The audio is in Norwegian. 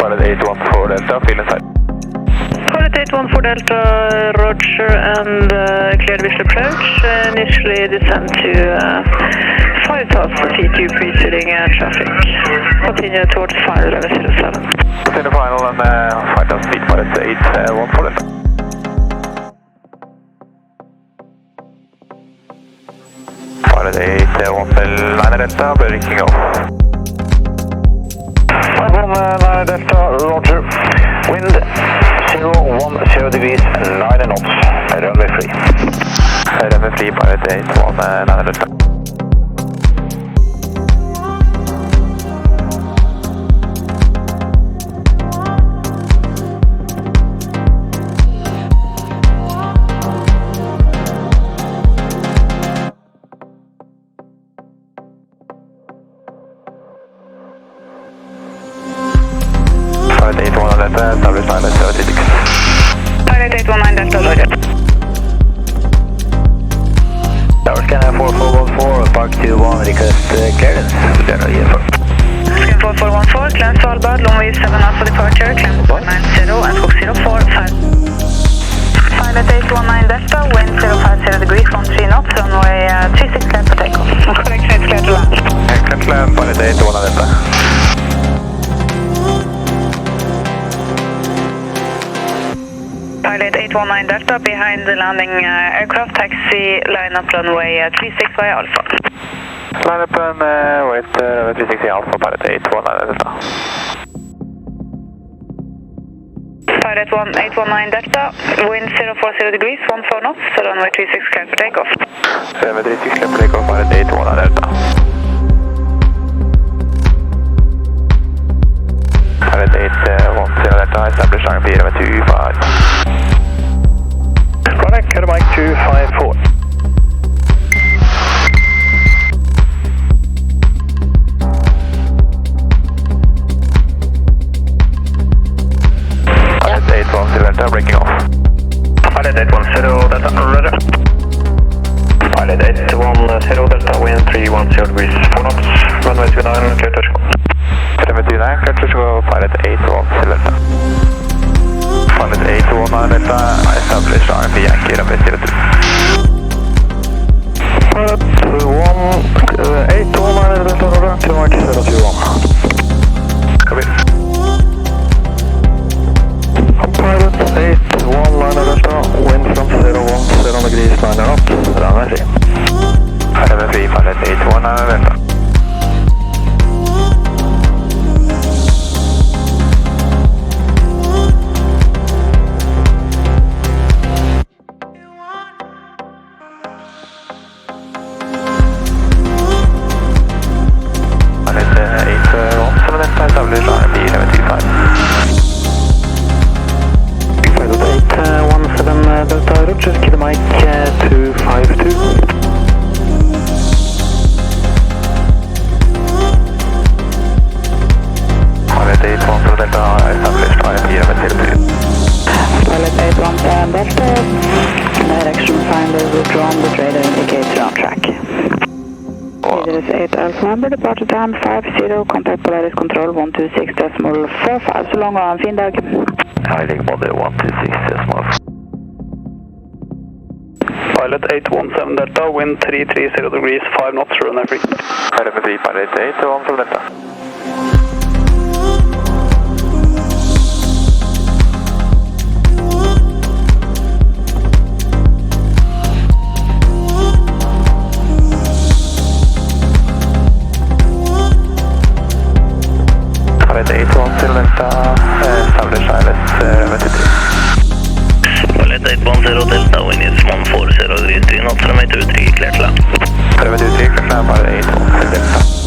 Pilot 814 Delta, field inside. Pilot 814 Delta, roger, and cleared visual approach. Initially descend to 5000 feet due preceding traffic. Continue towards final level 07. Continue final and 5000 feet, Pilot 814 Delta. Pilot 819 Delta, breaking off. 519 Delta, roger. Wind 010 degrees, 9 knots. Runway free. Runway free, Pilot 819 Delta. Pilot 819 Delta, establish Værnes 76. Pilot 819 Delta, roger. Tower scanner 4414, Park 21, request clearance, general EFO. Scan 4414, clearance Svalbard, runway 7 out for departure, clearance 90 and scope 045. Pilot 819 Delta, wind 050 degrees, 13 knots, runway 36 clear for takeoff. Correction, it's clear to land. Excellent, Pilot 819 Delta. Pilot 819 Delta, behind the landing aircraft, taxi, line up runway 36 via Alpha. Line up and wait, 360 Alpha, Pilot 819 Delta. Pilot 819 Delta, wind 040 degrees, 14 knots, so runway 36 clear for takeoff. Runway 36 clear for takeoff, Pilot 819 Delta. Pilot 810 Delta, establish line 425. Connect, Mike 254. Pilot 810 Delta, breaking off. Pilot 810 Delta, roger. Pilot 810 Delta, wind 310 degrees, 4 knots, runway 29, clear touch go. Runway 29, clear touch go, Pilot 810 Delta. Pilot 819 Delta, establish RMP Yankee, runway 02. Pilot 819 Delta, roger, to mark 021. Copy. Pilot 819 Delta, wind from 010 degrees, 9 knots, runway 3. Runway 3, Pilot 819 Delta. Just give the mic 252. Pilot 810 Delta, established IMP 02. Pilot 817 Delta, direction finder withdrawn, the radar indicator on track. Leader is 8 Alpha number, departure time 50, contact Polaris control 126.45, så long og ha en fin dag. Hiding body 126.45. Pilot 817 Delta, wind 330 degrees, 5 knots, runway free. Runway free, Pilot 817 Delta. Pilot 810 Delta, establish ILS runway 23. Pilot 810 Delta, wind is 140 degrees, 3 knots, runway 23, clear to land. Runway 23, clear to land, Pilot 810 Delta.